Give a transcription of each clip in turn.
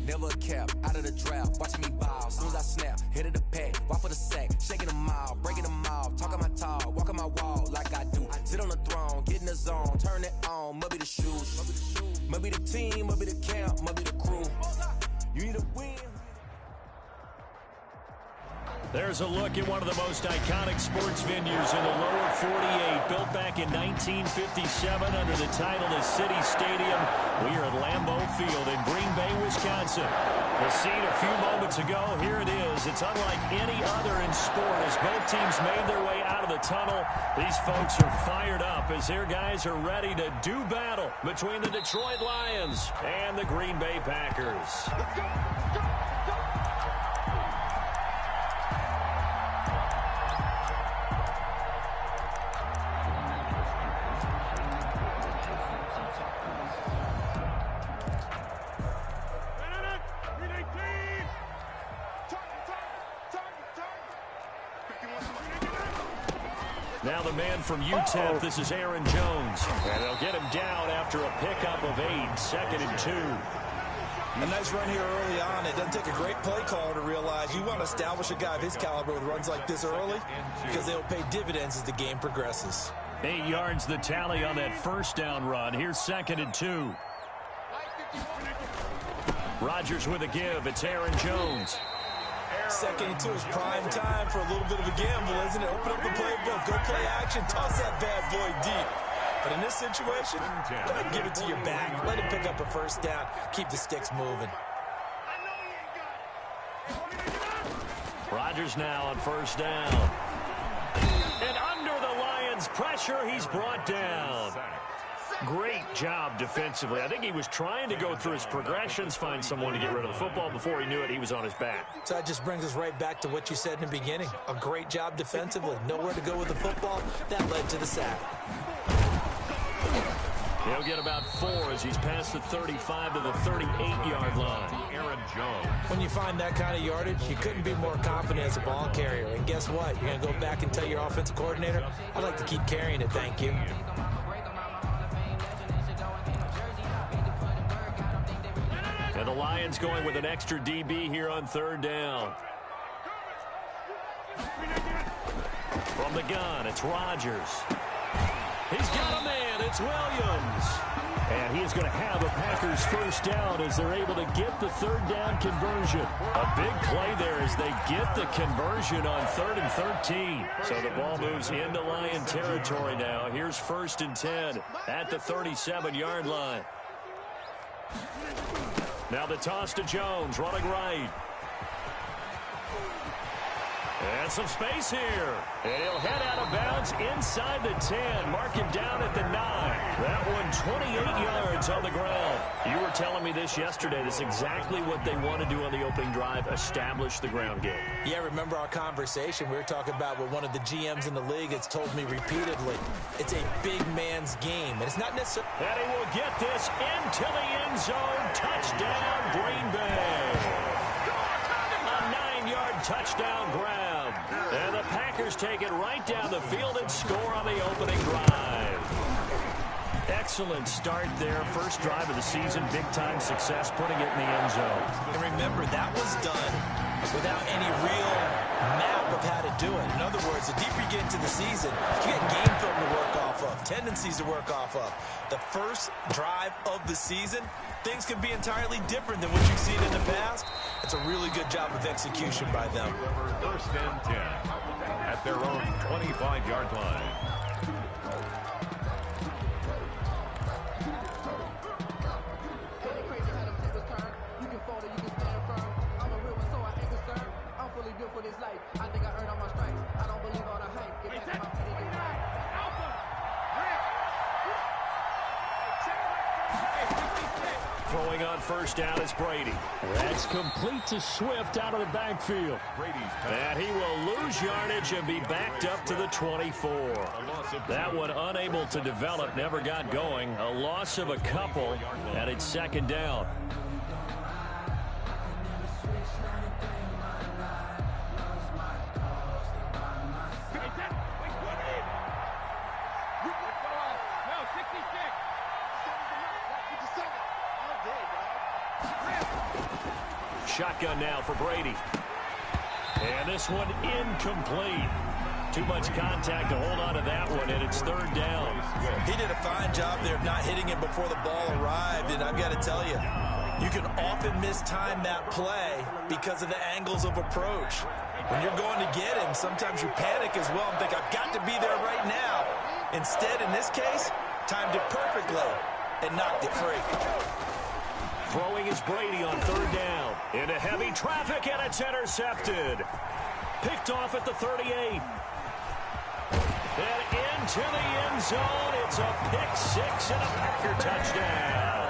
never a cap, out of the draft, watching me ball. Soon as I snap, hit of the pack, walk for the sack, shaking them all, breaking them off, talking my talk, walking my wall like I do. Sit on the throne, get in the zone, turn it on, must be the shoes, must be the team, must be the camp, must be the crew. You need a win. There's a look at one of the most iconic sports venues in the lower 48, built back in 1957 under the title of City Stadium. We are at Lambeau Field in Green Bay, Wisconsin. The scene a few moments ago, here it is. It's unlike any other in sport as both teams made their way out of the tunnel. These folks are fired up as their guys are ready to do battle between the Detroit Lions and the Green Bay Packers. Let's go! Now the man from UTEP, this is Aaron Jones. And they'll get him down after a pickup of 8, 2nd and 2. A nice run here early on. It doesn't take a great play caller to realize you want to establish a guy of his caliber with runs like this early because they'll pay dividends as the game progresses. 8 yards the tally on that first down run. Here's 2nd and 2. Rodgers with a give. It's Aaron Jones. 2nd and 2 is prime time for a little bit of a gamble, isn't it? Open up the playbook, go play action, toss that bad boy deep. But in this situation, go ahead and give it to your back. Let him pick up a first down. Keep the sticks moving. Rodgers now on first down. And under the Lions' pressure, he's brought down. Great job defensively. I think he was trying to go through his progressions, find someone to get rid of the football. Before he knew it, he was on his back. So that just brings us right back to what you said in the beginning. A great job defensively. Nowhere to go with the football. That led to the sack. He'll get about 4 as he's past the 35 to the 38-yard line. Aaron Jones. When you find that kind of yardage, you couldn't be more confident as a ball carrier. And guess what? You're going to go back and tell your offensive coordinator, I'd like to keep carrying it, thank you. And the Lions going with an extra DB here on 3rd down. From the gun, it's Rodgers. He's got a man. It's Williams. And he is going to have a Packers first down as they're able to get the 3rd down conversion. A big play there as they get the conversion on 3rd and 13. So the ball moves into Lion territory now. Here's 1st and 10 at the 37-yard line. Now the toss to Jones, running right. And some space here. And he'll head out of bounds inside the 10. Mark him down at the 9. That one 28 yards on the ground. You were telling me this yesterday. This is exactly what they want to do on the opening drive, establish the ground game. Yeah, remember our conversation? We were talking about what one of the GMs in the league has told me repeatedly. It's a big man's game. And it's not necessarily... And he will get this into the end zone. Touchdown, Green Bay. A 9-yard touchdown grab. And the Packers take it right down the field and score on the opening drive. Excellent start there. First drive of the season. Big-time success putting it in the end zone. And remember, that was done without any real map of how to do it. In other words, the deeper you get into the season, you get game film to work off of, tendencies to work off of. The first drive of the season, things can be entirely different than what you've seen in the past. It's a really good job of execution by them. 1st and 10 at their own 25-yard line. Throwing on first down is Brady. That's complete to Swift out of the backfield. And he will lose yardage and be backed up to the 24. That one unable to develop, never got going. A loss of a couple, and it's 2nd down. Shotgun now for Brady. And this one incomplete. Too much contact to hold on to that one, and it's third down. He did a fine job there of not hitting it before the ball arrived, and I've got to tell you, you can often mistime that play because of the angles of approach. When you're going to get him, sometimes you panic as well and think, I've got to be there right now. Instead, in this case, timed it perfectly and knocked it free. Throwing is Brady on third down. Into heavy traffic, and it's intercepted. Picked off at the 38. And into the end zone. It's a pick six and a Packer touchdown.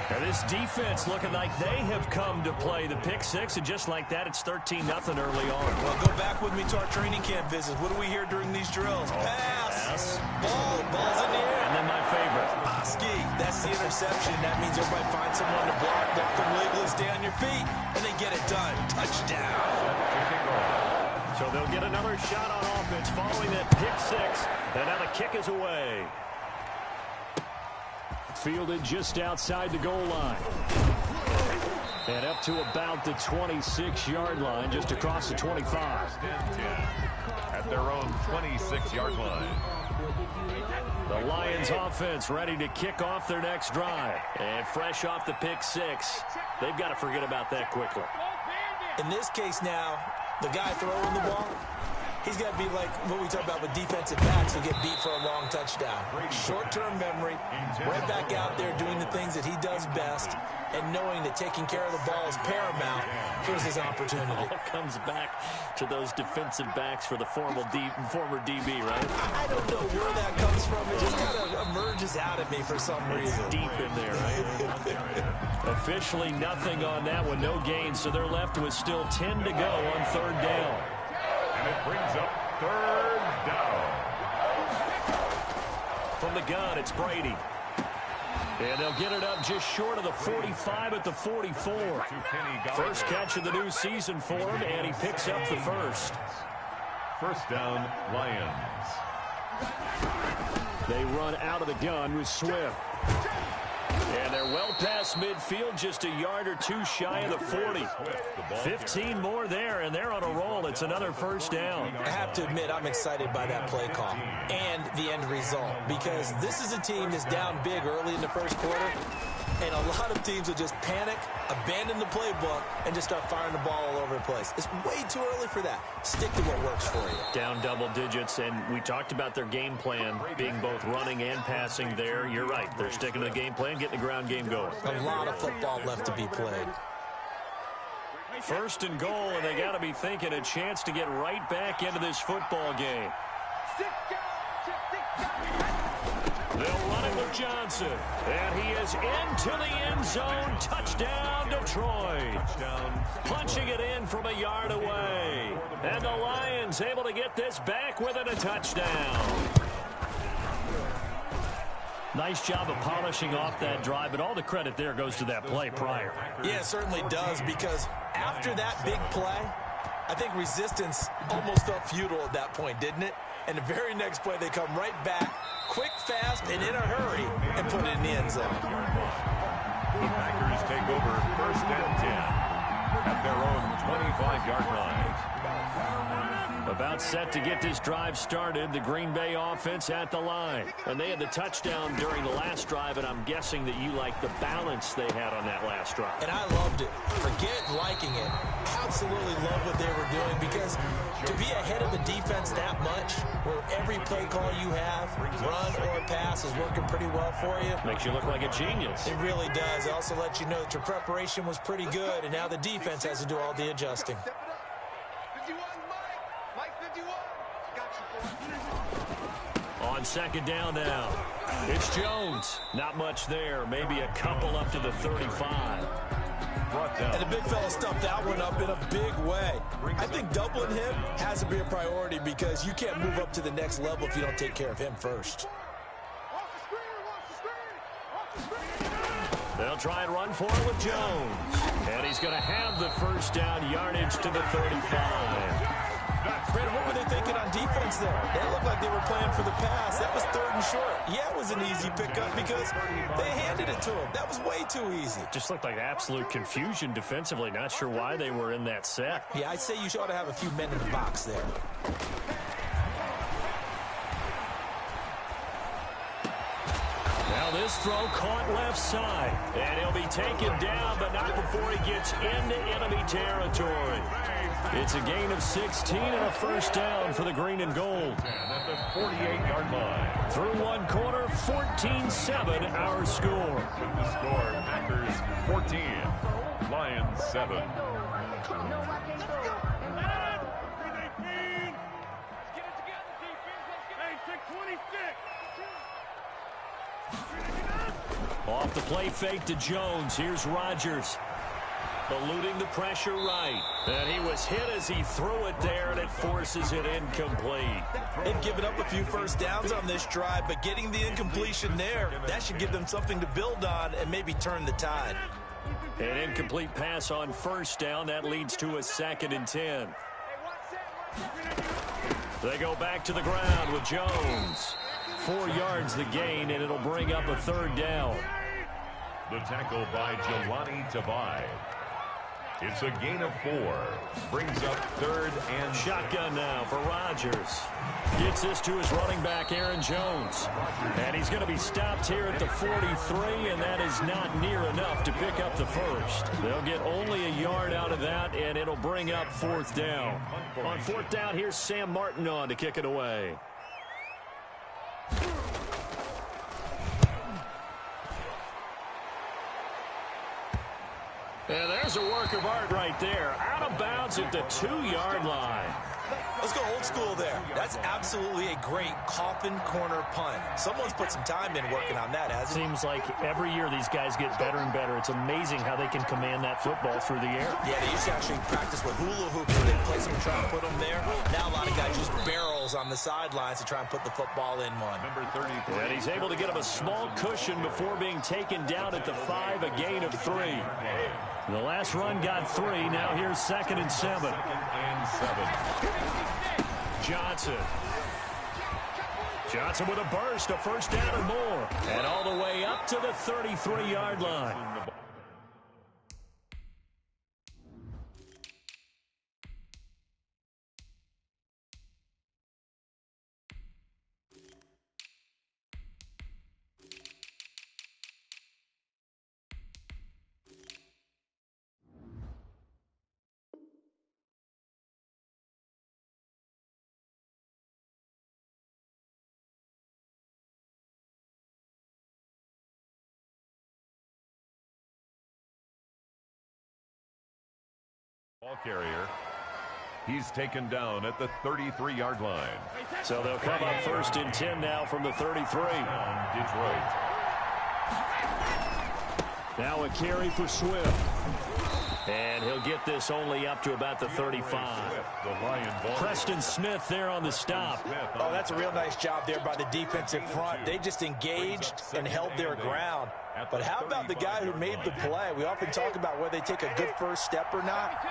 And this defense looking like they have come to play the pick six, and just like that, it's 13-0 early on. Well, go back with me to our training camp visits. What do we hear during these drills? Pass. Ball's in the air. And then my favorite. Ski. That's the interception. That means everybody finds someone to block them legally, stay on your feet, and they get it done. Touchdown. So they'll get another shot on offense following that pick six. And now the kick is away. Fielded just outside the goal line. And up to about the 26-yard line, just across the 25. At their own 26-yard line. The Lions offense ready to kick off their next drive. And fresh off the pick six, they've got to forget about that quickly. In this case now, the guy throwing the ball, he's got to be like what we talk about with defensive backs who get beat for a long touchdown. Short-term memory, right back out there doing the things that he does best, and knowing that taking care of the ball is paramount. Here's his opportunity. All comes back to those defensive backs for the former DB, right? I don't know where that comes from. It just kind of emerges out of me for some reason. It's deep in there, right? Officially nothing on that one, no gain, so they're left with still 10 to go on third down. And it brings up third down. From the gun, it's Brady. And they'll get it up just short of the 45 at the 44. First catch of the new season for him, and he picks up the first. First down, Lions. They run out of the gun with Swift. And they're well past midfield, just a yard or two shy of the 40. 15 more there, and they're on a roll. It's another first down. I have to admit, I'm excited by that play call and the end result, because this is a team that's down big early in the first quarter, and a lot of teams will just panic, abandon the playbook, and just start firing the ball all over the place. It's way too early for that. Stick to what works for you. Down double digits, and we talked about their game plan being both running and passing there. You're right. They're sticking to the game plan, getting the ground game going. A lot of football left to be played. First and goal, and they got to be thinking a chance to get right back into this football game. They'll run it with Johnson, and he is into the end zone. Touchdown, Detroit. Punching it in from a yard away. And the Lions able to get this back within a touchdown. Nice job of polishing off that drive, but all the credit there goes to that play prior. Yeah, it certainly does, because after that big play, I think resistance almost felt futile at that point, didn't it? And the very next play, they come right back, quick, fast, and in a hurry, and put it in the end zone. The Packers take over first and 10 at their own 25-yard line. About set to get this drive started, the Green Bay offense at the line. And they had the touchdown during the last drive, and I'm guessing that you like the balance they had on that last drive. And I loved it. Forget liking it. Absolutely love what they were doing, because to be ahead of the defense that much, where every play call you have, run or pass, is working pretty well for you. Makes you look like a genius. It really does. It also lets you know that your preparation was pretty good, and now the defense has to do all the adjusting. On second down now, it's Jones. Not much there. Maybe a couple up to the 35. And the big fella stuffed that one up in a big way. I think doubling him has to be a priority, because you can't move up to the next level if you don't take care of him first. They'll try and run for it with Jones. And he's going to have the first down, yardage to the 35. Brandon, what were they thinking on defense there? They looked like they were playing for the pass. That was 3rd and short. Yeah, it was an easy pickup because they handed it to him. That was way too easy. Just looked like absolute confusion defensively. Not sure why they were in that set. Yeah, I'd say you ought to have a few men in the box there. Now this throw caught left side. And he'll be taken down, but not before he gets into enemy territory. It's a gain of 16 and a first down for the green and gold. And at the 48-yard line. Through one quarter, 14-7 our score. With the score, Packers 14, Lions 7. Off the play fake to Jones. Here's Rodgers. Eluding the pressure right. And he was hit as he threw it there, and it forces it incomplete. They've given up a few first downs on this drive, but getting the incompletion there, that should give them something to build on and maybe turn the tide. An incomplete pass on first down. That leads to a 2nd and 10. They go back to the ground with Jones. 4 yards the gain, and it'll bring up a 3rd down. The tackle by Jelani Tavai. It's a gain of 4. Brings up 3rd and shotgun now for Rodgers. Gets this to his running back, Aaron Jones. And he's going to be stopped here at the 43, and that is not near enough to pick up the first. They'll get only a yard out of that, and it'll bring up 4th down. On 4th down, here's Sam Martin on to kick it away. And there's a work of art right there. Out of bounds at the 2-yard line. Let's go old school there. That's absolutely a great coffin corner punt. Someone's put some time in working on that, hasn't it? Seems like every year these guys get better and better. It's amazing how they can command that football through the air. Yeah, they used to actually practice with hula hoops where they place them and try and put them there. Now a lot of guys use barrels on the sidelines to try and put the football in one. Number 33. And he's able to get him a small cushion before being taken down at the 5, a gain of 3. The last run got 3. Now here's 2nd and 7. 2nd and 7. Johnson with a burst, a first down or more. And all the way up to the 33-yard line. Ball carrier. He's taken down at the 33-yard line. So they'll come up 1st and 10 now from the 33. Detroit. Now a carry for Swift. And he'll get this only up to about the 35. Preston Smith there on the stop. Oh, that's a real nice job there by the defensive front. They just engaged and held their ground. But how about the guy who made the play? We often talk about whether they take a good first step or not.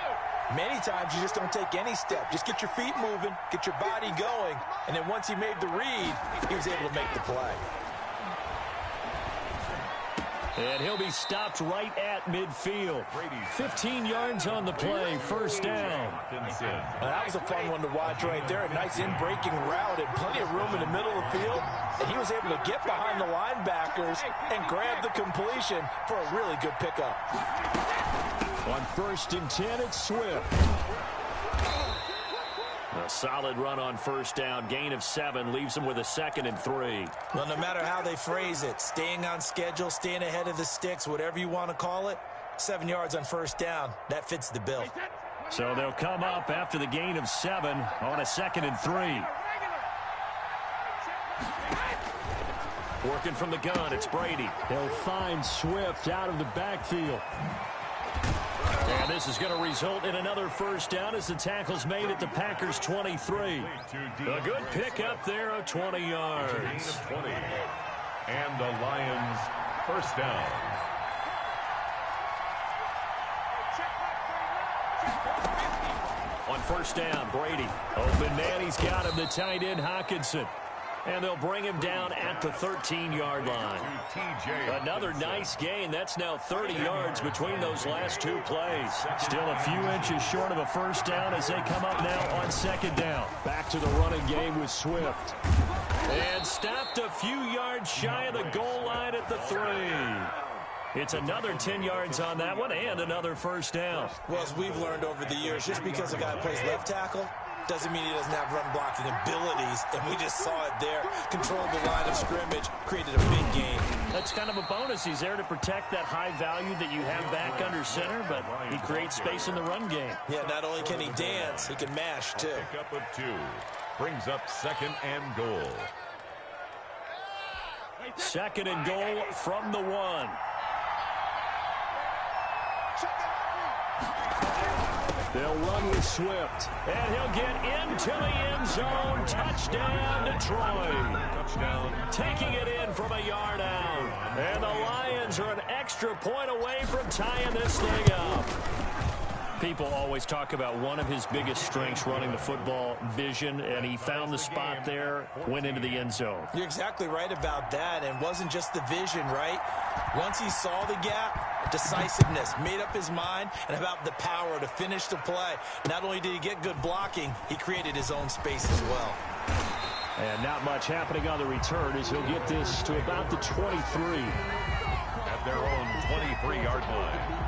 Many times you just don't take any step. Just get your feet moving, get your body going, and then once he made the read, he was able to make the play. And he'll be stopped right at midfield. 15 yards on the play, first down. That was a fun one to watch right there. A nice in-breaking route and plenty of room in the middle of the field. And he was able to get behind the linebackers and grab the completion for a really good pickup. On 1st and 10, it's Swift. A solid run on first down. Gain of 7 leaves him with a 2nd and 3. Well, no matter how they phrase it, staying on schedule, staying ahead of the sticks, whatever you want to call it, 7 yards on first down, that fits the bill. So they'll come up after the gain of 7 on a 2nd and 3. Working from the gun, it's Brady. He'll find Swift out of the backfield. And this is going to result in another first down as the tackle's made at the Packers' 23. A good pickup there of 20 yards. 20. And the Lions first down. On first down, Brady. Open man, he's got him, the tight end, Hockenson. And they'll bring him down at the 13-yard line. Another nice gain. That's now 30 yards between those last two plays. Still a few inches short of a first down as they come up now on second down. Back to the running game with Swift. And stopped a few yards shy of the goal line at the 3. It's another 10 yards on that one and another first down. Well, as we've learned over the years, just because a guy plays left tackle doesn't mean he doesn't have run-blocking abilities, and we just saw it there. Controlled the line of scrimmage, created a big gain. That's kind of a bonus. He's there to protect that high value that you have back under center, but he creates space in the run game. Yeah, not only can he dance, he can mash, too. Pickup of 2. Brings up second and goal. Second and goal from the 1. They'll run with Swift, and he'll get into the end zone. Touchdown, Detroit. Touchdown. Taking it in from a yard out. And the Lions are an extra point away from tying this thing up. People always talk about one of his biggest strengths running the football, vision, and he found the spot there, went into the end zone. You're exactly right about that, and wasn't just the vision, right? Once he saw the gap, decisiveness, made up his mind, and about the power to finish the play. Not only did he get good blocking, he created his own space as well. And not much happening on the return as he'll get this to about the 23. At their own 23-yard line.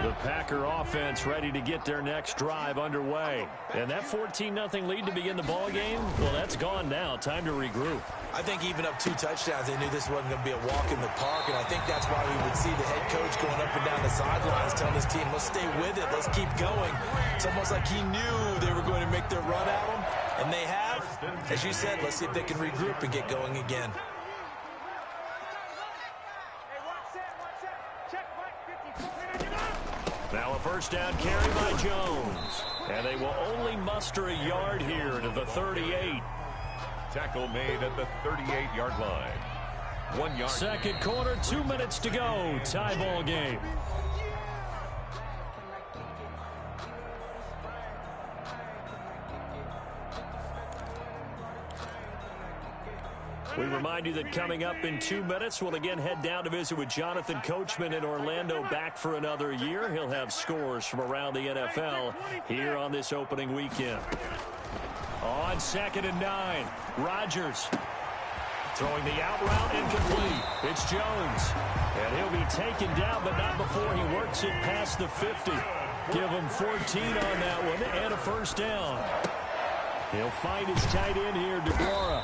The Packer offense ready to get their next drive underway. And that 14-0 lead to begin the ball game, well, that's gone now. Time to regroup. I think even up 2 touchdowns, they knew this wasn't going to be a walk in the park, and I think that's why we would see the head coach going up and down the sidelines telling his team, let's stay with it, let's keep going. It's almost like he knew they were going to make their run at him, and they have. As you said, let's see if they can regroup and get going again. Now a first down carry by Jones. And they will only muster a yard here to the 38. Tackle made at the 38-yard line. 1 yard. Second quarter, 2 minutes to go. Tie ball game. We remind you that coming up in 2 minutes, we'll again head down to visit with Jonathan Coachman in Orlando, back for another year. He'll have scores from around the NFL here on this opening weekend. On 2nd and 9, Rodgers throwing the out route incomplete. It's Jones, and he'll be taken down, but not before he works it past the 50. Give him 14 on that one and a first down. He'll find his tight end here, DeGuara.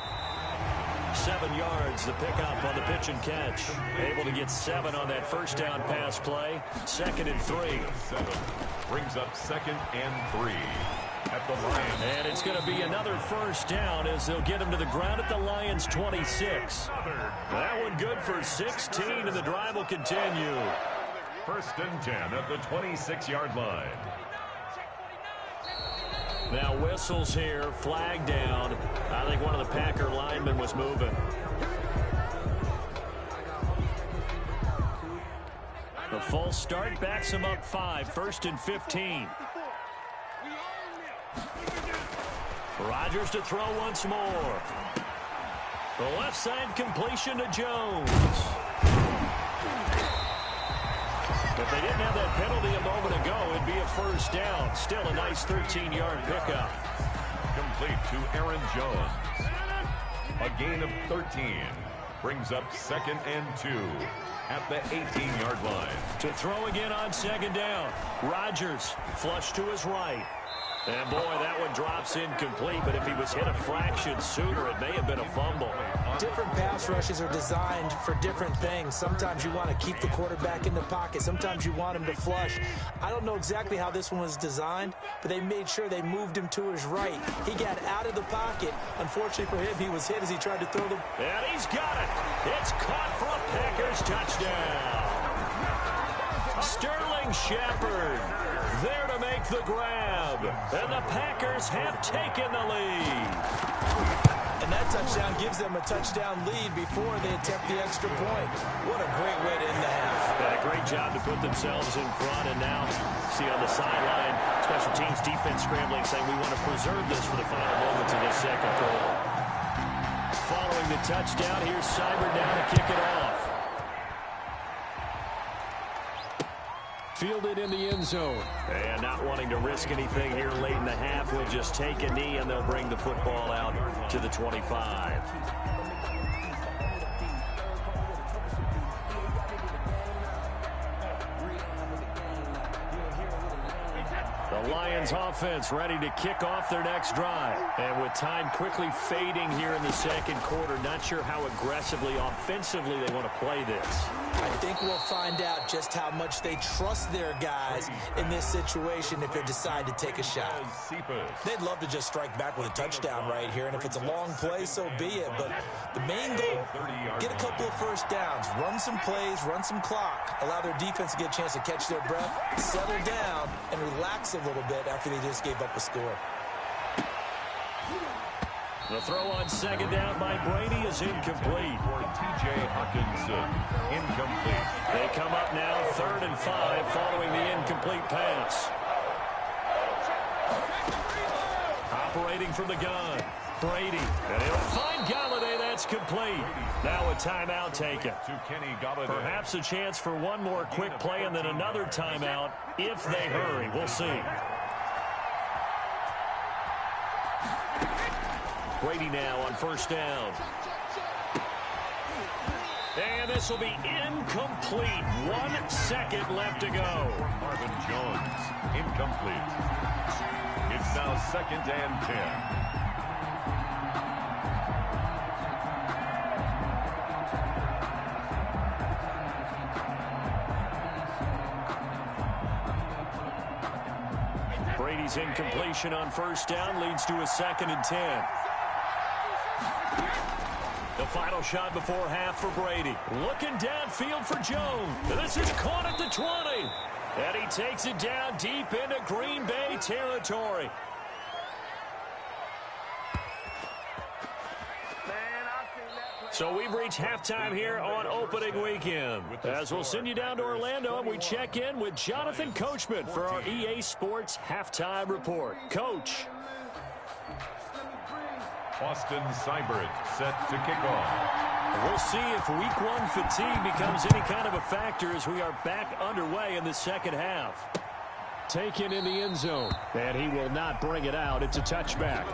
7 yards, the pickup on the pitch and catch. Able to get 7 on that first down pass play. 2nd and 3. 7 brings up 2nd and 3 at the Lions. And it's going to be another first down as they'll get him to the ground at the Lions 26. That one good for 16, and the drive will continue. 1st and 10 at the 26-yard line. Now whistles here, flag down. I think one of the Packer linemen was moving. The false start backs him up 5, 1st and 15. Rodgers to throw once more. The left side completion to Jones. If they didn't have that penalty a moment ago, it'd be a first down. Still a nice 13-yard pickup. Complete to Aaron Jones. A gain of 13. Brings up 2nd and 2 at the 18-yard line. To throw again on 2nd down. Rodgers flush to his right. And boy, that one drops incomplete, but if he was hit a fraction sooner, it may have been a fumble. Different pass rushes are designed for different things. Sometimes you want to keep the quarterback in the pocket. Sometimes you want him to flush. I don't know exactly how this one was designed, but they made sure they moved him to his right. He got out of the pocket. Unfortunately for him, he was hit as he tried to throw the... And he's got it. It's caught for a Packers touchdown. Sterling Shepard there to make the grab. And the Packers have taken the lead. And that touchdown gives them a touchdown lead before they attempt the extra point. What a great way to end the half. And a great job to put themselves in front. And now, see on the sideline, special teams defense scrambling, saying we want to preserve this for the final moments of the second quarter. Following the touchdown, here's Seibert down to kick it off. Fielded in the end zone. And not wanting to risk anything here late in the half, will just take a knee, and they'll bring the football out to the 25. The Lions offense ready to kick off their next drive. And with time quickly fading here in the second quarter, not sure how aggressively, offensively they want to play this. I think we'll find out just how much they trust their guys in this situation if they decide to take a shot. They'd love to just strike back with a touchdown right here, and if it's a long play, so be it. But the main goal, get a couple of first downs, run some plays, run some clock, allow their defense to get a chance to catch their breath, settle down, and relax a little bit after they just gave up a score. The throw on second down by Brady is incomplete. For T.J. Hawkinson, incomplete. They come up now 3rd and 5 following the incomplete pass. Operating from the gun, Brady. And he'll find Galladay. That's complete. Now a timeout taken. To Kenny Galladay. Perhaps a chance for one more quick play and then another timeout if they hurry. We'll see. Brady now on first down. And this will be incomplete. 1 second left to go. Marvin Jones, incomplete. It's now 2nd and 10. Brady's incompletion on first down leads to a 2nd and 10. The final shot before half for Brady. Looking downfield for Jones. This is caught at the 20. And he takes it down deep into Green Bay territory. So we've reached halftime here on opening weekend. As we'll send you down to Orlando, and we check in with Jonathan Coachman for our EA Sports Halftime Report. Coach. Austin Seibert set to kick off. We'll see if week 1 fatigue becomes any kind of a factor as we are back underway in the second half. Taken in the end zone, and he will not bring it out. It's a touchback.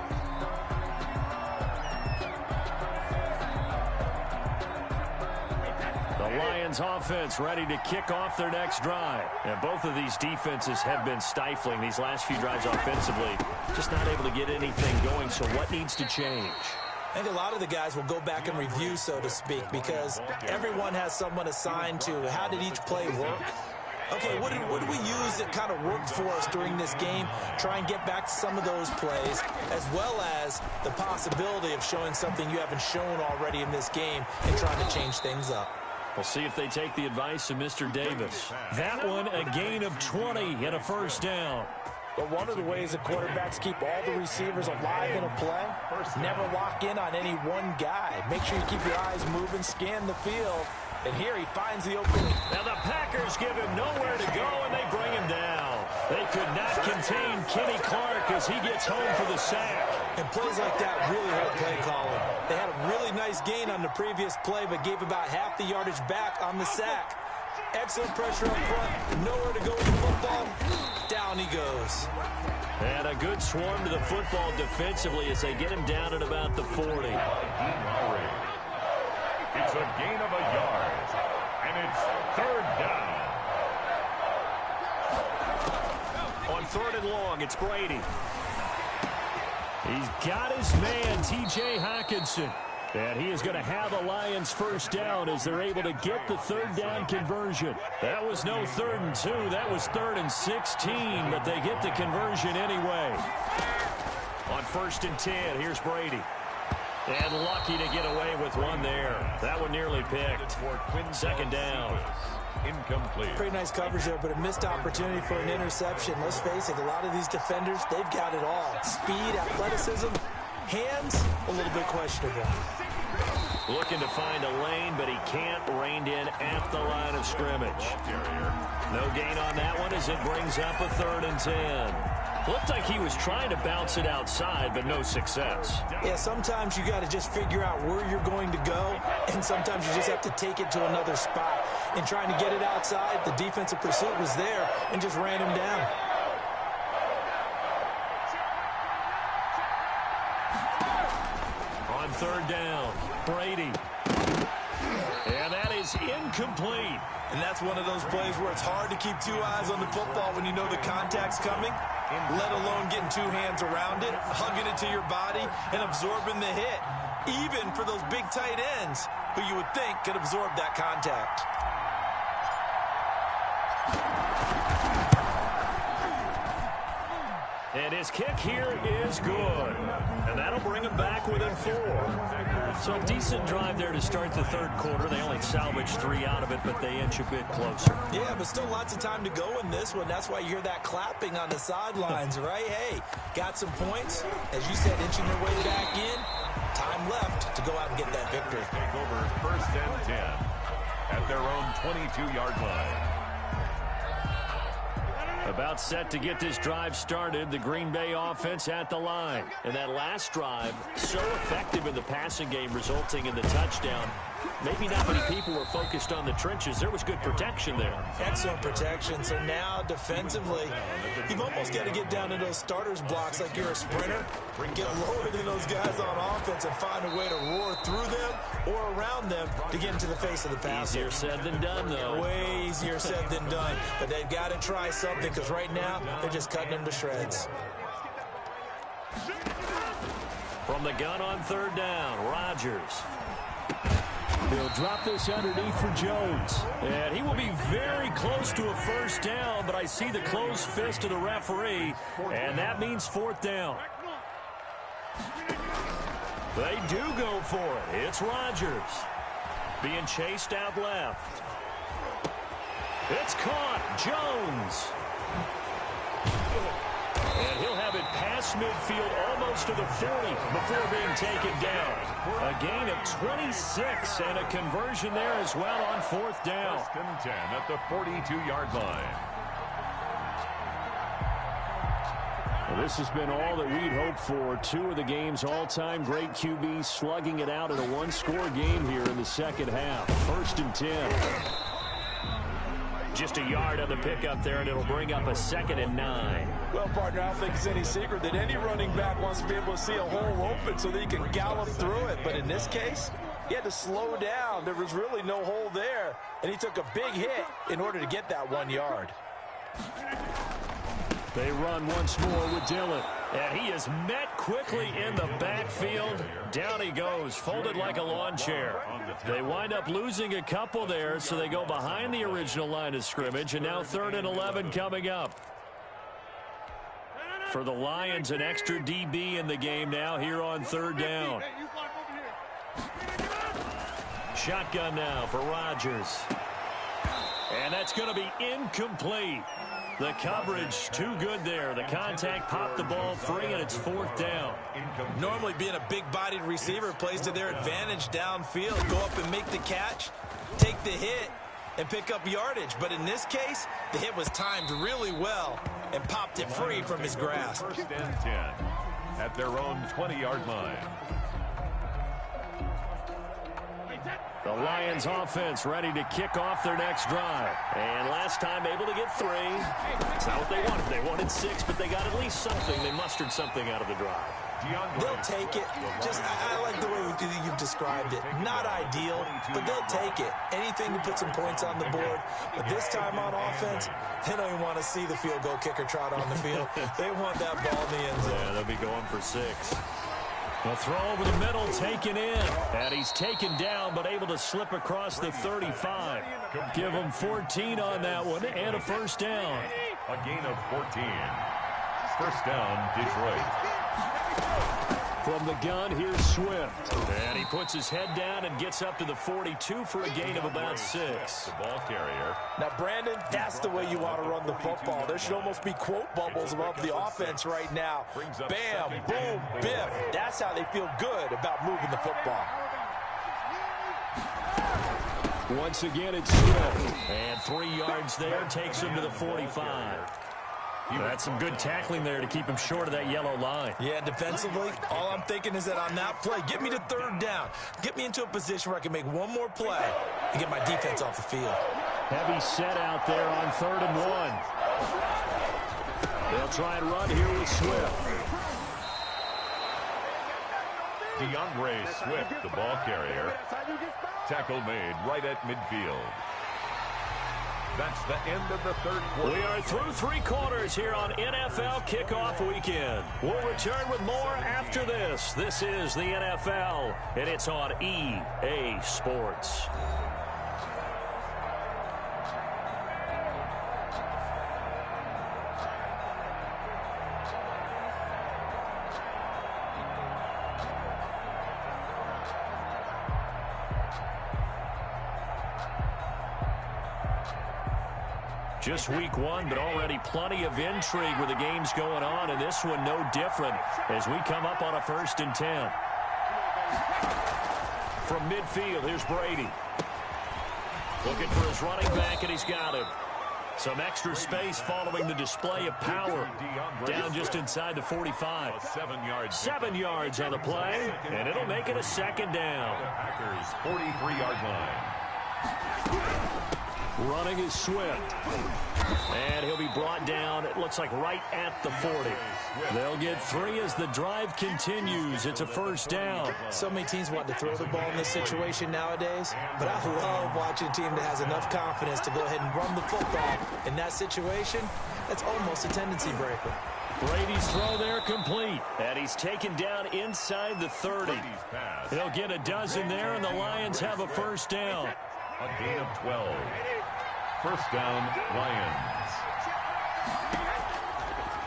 The Lions offense ready to kick off their next drive. And both of these defenses have been stifling these last few drives offensively. Just not able to get anything going, so what needs to change? I think a lot of the guys will go back and review, so to speak, because everyone has someone assigned to how did each play work. Okay, what did we use that kind of worked for us during this game? Try and get back to some of those plays, as well as the possibility of showing something you haven't shown already in this game and trying to change things up. We'll see if they take the advice of Mr. Davis. That one, a gain of 20 and a first down. But one of the ways that quarterbacks keep all the receivers alive in a play, never lock in on any one guy. Make sure you keep your eyes moving, scan the field, and here he finds the opening. Now the Packers give him nowhere to go, and they bring him down. They could not contain Kenny Clark as he gets home for the sack. And plays like that really hurt play calling. They had a really nice gain on the previous play, but gave about half the yardage back on the sack. Excellent pressure up front, nowhere to go with the football. Down he goes. And a good swarm to the football defensively as they get him down at about the 40. It's a gain of a yard, and it's 3rd down. On 3rd and long, it's Brady. He's got his man, T.J. Hawkinson. And he is going to have a Lions first down as they're able to get the 3rd down conversion. That was no 3rd and 2. That was 3rd and 16, but they get the conversion anyway. On 1st and 10, here's Brady. And lucky to get away with one there. That one nearly picked. 2nd down. Incomplete. Pretty nice coverage there, but a missed opportunity for an interception. Let's face it, a lot of these defenders, they've got it all. Speed, athleticism, hands, a little bit questionable. Looking to find a lane, but he can't. Reined in at the line of scrimmage. No gain on that one as it brings up a 3rd and 10. Looked like he was trying to bounce it outside, but no success. Yeah, sometimes you got to just figure out where you're going to go, and sometimes you just have to take it to another spot. In trying to get it outside, the defensive pursuit was there and just ran him down. On 3rd down, Brady. And that is incomplete. And that's one of those plays where it's hard to keep 2 eyes on the football when you know the contact's coming, let alone getting 2 hands around it, hugging it to your body, and absorbing the hit, even for those big tight ends who you would think could absorb that contact. And his kick here is good. And that'll bring him back within 4. So a decent drive there to start the 3rd quarter. They only salvaged 3 out of it, but they inch a bit closer. Yeah, but still lots of time to go in this one. That's why you hear that clapping on the sidelines, right? Hey, got some points. As you said, inching their way back in. Time left to go out and get that victory. Take over 1st and 10 at their own 22-yard line. About set to get this drive started, the Green Bay offense at the line. And that last drive, so effective in the passing game, resulting in the touchdown. Maybe not many people were focused on the trenches. There was good protection there. Excellent protection. So now defensively, you've almost got to get down to those starters blocks like you're a sprinter. Get lower than those guys on offense and find a way to roar through them or around them to get into the face of the passer. Easier said than done, though. Way easier said than done. But they've got to try something because right now they're just cutting them to shreds. From the gun on 3rd down, Rodgers. He'll drop this underneath for Jones. And he will be very close to a 1st down, but I see the closed fist of the referee, and that means 4th down. They do go for it. It's Rodgers being chased out left. It's caught. Jones. And he'll have it past midfield almost to the 40 before being taken down. A gain of 26 and a conversion there as well on 4th down. 1st and 10 at the 42-yard line. Well, this has been all that we'd hoped for. 2 of the game's all-time great QBs slugging it out in a 1-score game here in the 2nd half. 1st and 10. Just a yard on the pickup there, and it'll bring up a 2nd and 9. Well, partner, I don't think it's any secret that any running back wants to be able to see a hole open so that he can gallop through it. But in this case, he had to slow down. There was really no hole there, and he took a big hit in order to get that 1 yard. They run once more with Dillon. And he is met quickly in the backfield. Down he goes, folded like a lawn chair. They wind up losing a couple there, so they go behind the original line of scrimmage, and now 3rd and 11 coming up. For the Lions, an extra DB in the game now here on 3rd down. Shotgun now for Rodgers. And that's going to be incomplete. The coverage too good there. The contact popped the ball free, and it's 4th down. Normally being a big-bodied receiver plays to their advantage downfield. Go up and make the catch, take the hit, and pick up yardage. But in this case, the hit was timed really well and popped it free from his grasp. 1st and 10 at their own 20-yard line. The Lions offense ready to kick off their next drive. And last time able to get 3. It's not what they wanted. They wanted 6, but they got at least something. They mustered something out of the drive. They'll take it. I like the way you've described it. Not ideal, but they'll take it. Anything to put some points on the board. But this time on offense, they don't even want to see the field goal kicker trot on the field. They want that ball in the end zone. Yeah, they'll be going for 6. The throw over the middle, taken in. And he's taken down, but able to slip across the 35. Give him 14 on that one, and a 1st down. A gain of 14. 1st down, Detroit. From the gun, here's Swift. And he puts his head down and gets up to the 42 for a gain of about 6. The ball carrier. Now, Brandon, that's the way you want to run the football. There should almost be quote bubbles above the offense right now. Bam, boom, biff. That's how they feel good about moving the football. Once again, it's Swift. And 3 yards there takes him to the 45. That's some good tackling there to keep him short of that yellow line. Yeah, defensively, all I'm thinking is that on that play, get me to third down. Get me into a position where I can make one more play and get my defense off the field. Heavy set out there on 3rd and 1. They'll try and run here with Swift. DeAndre Swift, the ball carrier. Tackle made right at midfield. That's the end of the 3rd quarter. We are through 3 quarters here on NFL Kickoff Weekend. We'll return with more after this. This is the NFL, and it's on EA Sports. Just week 1, but already plenty of intrigue with the games going on, and this one no different as we come up on a 1st and 10. From midfield, here's Brady. Looking for his running back, and he's got him. Some extra space following the display of power. Down just inside the 45. 7 yards on the play, and it'll make it a 2nd down. Packers 43-yard line. Running is Swift. And he'll be brought down, it looks like right at the 40. They'll get 3 as the drive continues. It's a 1st down. So many teams want to throw the ball in this situation nowadays, but I love watching a team that has enough confidence to go ahead and run the football. In that situation, that's almost a tendency breaker. Brady's throw there complete. And he's taken down inside the 30. He'll get a dozen there, and the Lions have a 1st down. A gain of 12. 1st down, Lions.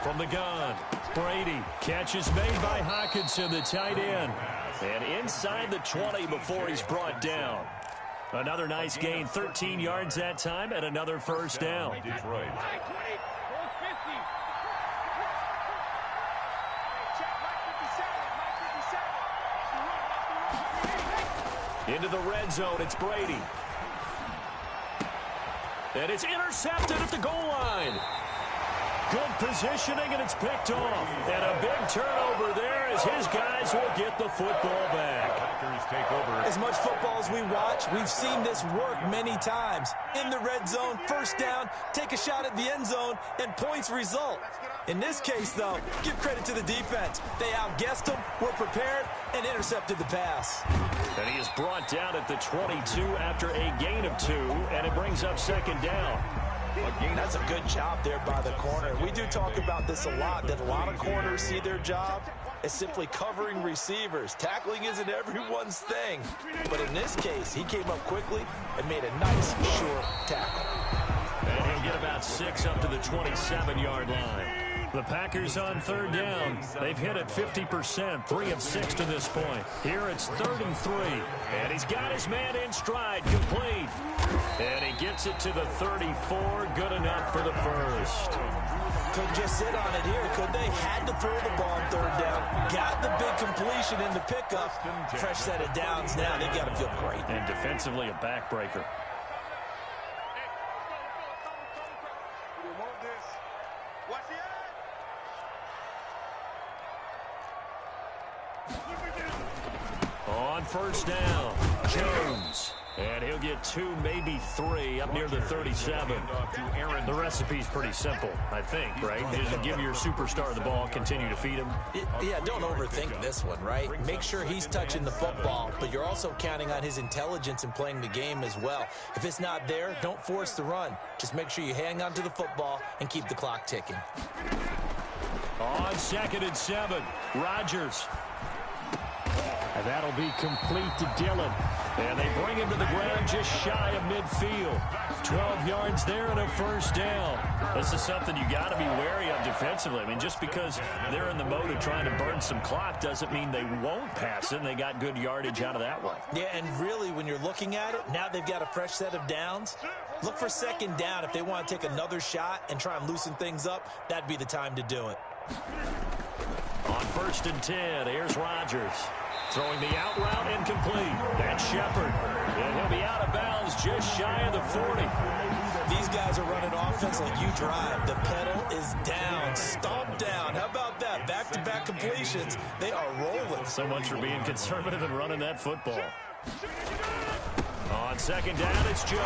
From the gun, Brady. Catch is made by Hockenson, the tight end. And inside the 20 before he's brought down. Another nice gain, 13 yards that time, and another 1st down. Detroit. Into the red zone, it's Brady. And it's intercepted at the goal line. Good positioning, and it's picked off. And a big turnover there as his guys will get the football back. Packers take over. As much football as we watch, we've seen this work many times. In the red zone, 1st down, take a shot at the end zone, and points result. In this case, though, give credit to the defense. They outguessed them, were prepared, and intercepted the pass. And he is brought down at the 22 after a gain of 2, and it brings up 2nd down. That's a good job there by the corner. We do talk about this a lot, that a lot of corners see their job as simply covering receivers. Tackling isn't everyone's thing. But in this case, he came up quickly and made a nice, short tackle. And he'll get about 6 up to the 27-yard line. The Packers on 3rd down. They've hit it 50%, 3 of 6 to this point. Here it's 3rd and 3. And he's got his man in stride, complete. And he gets it to the 34, good enough for the 1st. Couldn't just sit on it here, could they? Had to throw the ball on 3rd down. Got the big completion in the pickup. Fresh set of downs now. They've got to feel great. And defensively, a backbreaker. On 1st down, Jones. And he'll get 2, maybe 3 up near the 37. The recipe's pretty simple, I think, right? Just give your superstar the ball, continue to feed him. Yeah, don't overthink this one, right? Make sure he's touching the football, but you're also counting on his intelligence in playing the game as well. If it's not there, don't force the run. Just make sure you hang on to the football and keep the clock ticking. On 2nd and 7, Rodgers. And that'll be complete to Dillon. And they bring him to the ground just shy of midfield. 12 yards there and a 1st down. This is something you got to be wary of defensively. I mean, just because they're in the mode of trying to burn some clock doesn't mean they won't pass it. And they got good yardage out of that one. Yeah, and really, when you're looking at it, now they've got a fresh set of downs. Look for 2nd down. If they want to take another shot and try and loosen things up, that'd be the time to do it. On 1st and 10, here's Rodgers. Throwing the out route incomplete. That's Shepard. And he'll be out of bounds just shy of the 40. These guys are running offense like you drive. The pedal is down, stomped down. How about that? Back-to-back completions. They are rolling. So much for being conservative and running that football. On second down, it's Jones.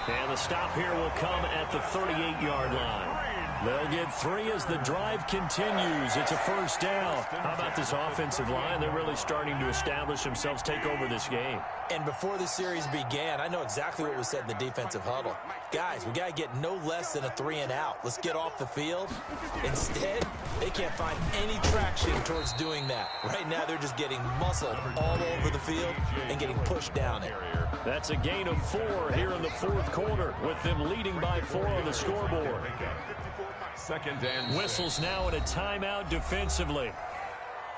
And the stop here will come at the 38-yard line. They'll get 3 as the drive continues. It's a first down. How about this offensive line? They're really starting to establish themselves, take over this game. And before the series began, I know exactly what was said in the defensive huddle. Guys, we got to get no less than a 3 and out. Let's get off the field. Instead, they can't find any traction towards doing that. Right now, they're just getting muscled all over the field and getting pushed down it. That's a gain of 4 here in the fourth quarter, with them leading by 4 on the scoreboard. Second and Whistles now in a timeout defensively.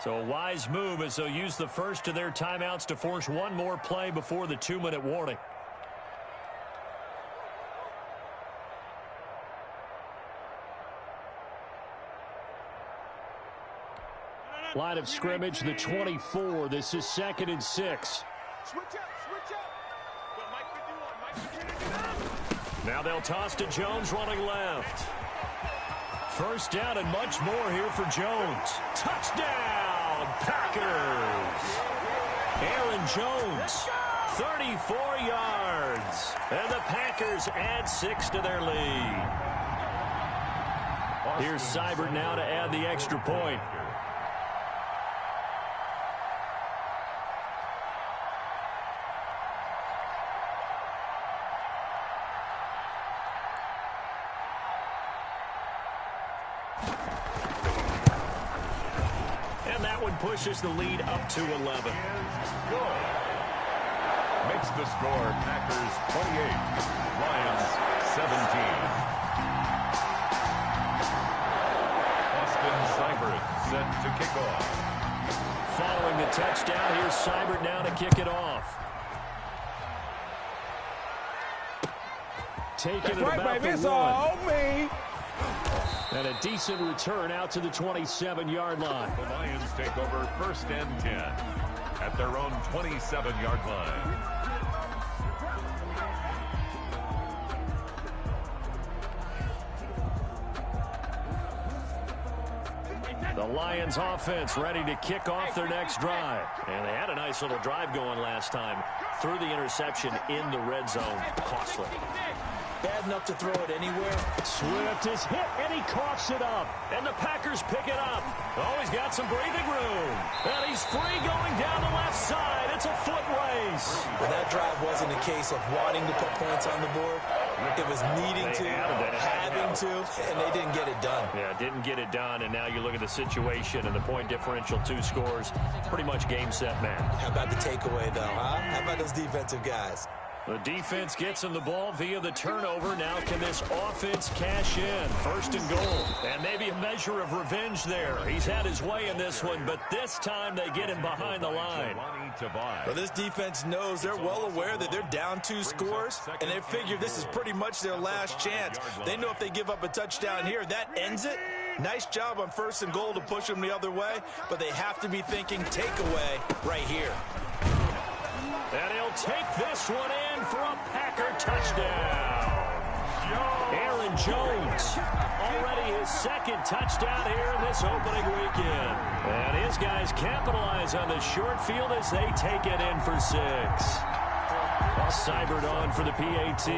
So a wise move as they'll use the first of their timeouts to force one more play before the 2-minute warning. Line of scrimmage, the 24. This is 2nd and 6. Now they'll toss to Jones running left. First down and much more here for Jones. Touchdown, Packers! Aaron Jones, 34 yards. And the Packers add 6 to their lead. Here's Seibert now to add the extra point. Pushes the lead up to 11. Makes the score Packers 28, Lions 17. Austin Seibert set to kick off. Following the touchdown, here's Seibert now to kick it off. Taking it about the 1. And a decent return out to the 27-yard line. The Lions take over 1st and 10 at their own 27-yard line. The Lions offense ready to kick off their next drive. And they had a nice little drive going last time. Threw the interception in the red zone. Costly. Bad enough to throw it anywhere. Swift is hit, and he coughs it up. And the Packers pick it up. Oh, he's got some breathing room. And he's free going down the left side. It's a foot race. Well, that drive wasn't a case of wanting to put points on the board. It was needing to, having to, and they didn't get it done. Yeah, didn't get it done, and now you look at the situation and the point differential, 2 scores. Pretty much game, set, match. How about the takeaway, though, huh? How about those defensive guys? The defense gets him the ball via the turnover. Now can this offense cash in? 1st and goal. And maybe a measure of revenge there. He's had his way in this one, but this time they get him behind the line. Well, this defense knows, they're well aware that they're down 2 scores, and they figure this is pretty much their last chance. They know if they give up a touchdown here, that ends it. Nice job on 1st and goal to push them the other way, but they have to be thinking takeaway right here. And he'll take this one in for a Packer touchdown. Aaron Jones, already his 2nd touchdown here in this opening weekend. And his guys capitalize on the short field as they take it in for 6. Well, Seibert on for the PAT.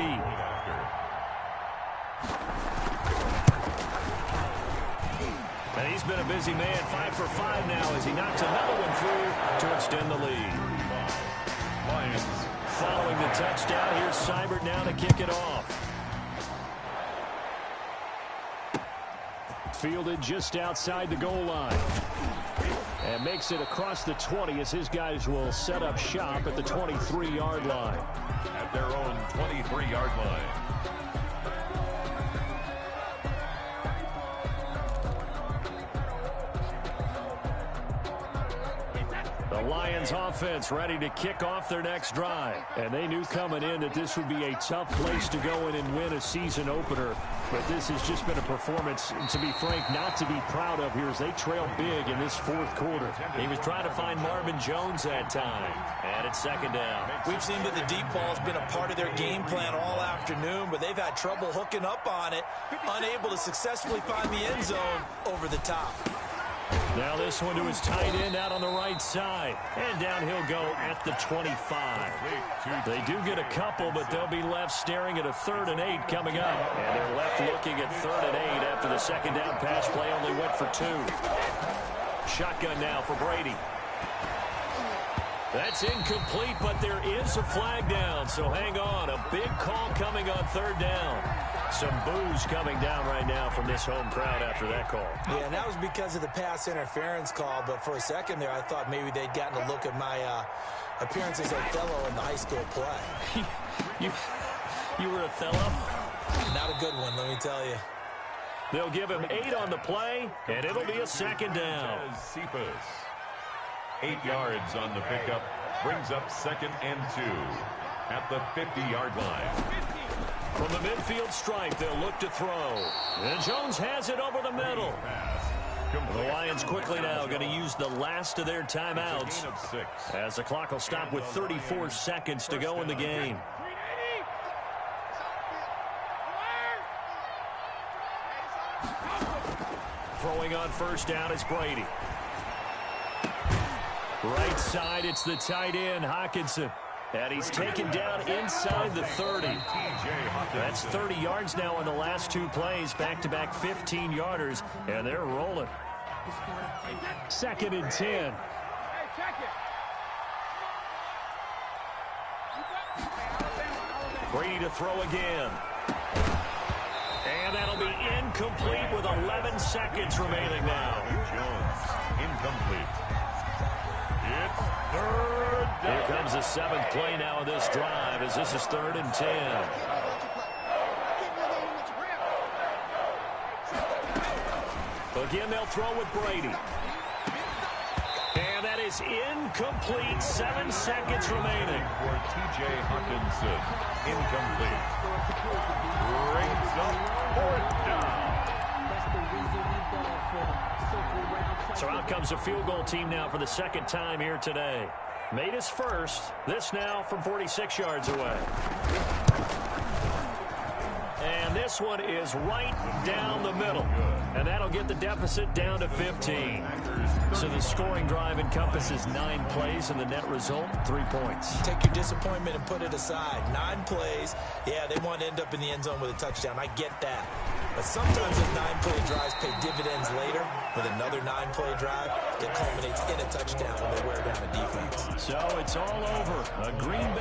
And he's been a busy man, 5 for 5 now as he knocks another one through to extend the lead. Lions. Following the touchdown, here's Seibert now to kick it off. Fielded just outside the goal line. And makes it across the 20 as his guys will set up shop at the 23-yard line. At their own 23-yard line. The Lions offense ready to kick off their next drive. And they knew coming in that this would be a tough place to go in and win a season opener. But this has just been a performance, to be frank, not to be proud of here as they trail big in this fourth quarter. He was trying to find Marvin Jones that time. And it's second down. We've seen that the deep ball has been a part of their game plan all afternoon, but they've had trouble hooking up on it, unable to successfully find the end zone over the top. Now this one to his tight end out on the right side. And down he'll go at the 25. They do get a couple, but they'll be left staring at a 3rd and 8 coming up. And they're left looking at 3rd and 8 after the second down pass play only went for 2. Shotgun now for Brady. That's incomplete, but there is a flag down, so hang on. A big call coming on 3rd down. Some boos coming down right now from this home crowd after that call. Yeah, and that was because of the pass interference call, but for a second there, I thought maybe they'd gotten a look at my appearance as Othello in the high school play. You were Othello? Not a good one, let me tell you. They'll give him 8 on the play, and it'll be a second down. 8 yards on the pickup, brings up 2nd and 2 at the 50-yard line. From the midfield stripe, they'll look to throw. And Jones has it over the middle. The Lions quickly now going to use the last of their timeouts as the clock will stop with 34 seconds to go in the game. Throwing on 1st down is Brady. Right side, it's the tight end, Hawkinson. And he's taken down inside the 30. That's 30 yards now on the last 2 plays. Back-to-back 15-yarders, and they're rolling. 2nd and 10. Brady to throw again. And that'll be incomplete with 11 seconds remaining now. Jones, incomplete. It's 3rd down. Here comes the 7th play now of this drive as this is 3rd and 10. Again, they'll throw with Brady. And that is incomplete. 7 seconds remaining. For T.J. Hawkinson, incomplete. Brings up 4th down. So out comes a field goal team now for the 2nd time here today. Made his first. This now from 46 yards away. And this one is right down the middle. And that'll get the deficit down to 15. So the scoring drive encompasses 9 plays, and the net result, 3 points. Take your disappointment and put it aside. 9 plays. Yeah, they want to end up in the end zone with a touchdown. I get that. But sometimes those 9-play drives pay dividends later with another 9-play drive that culminates in a touchdown when they wear down a defense. So it's all over. A Green Bay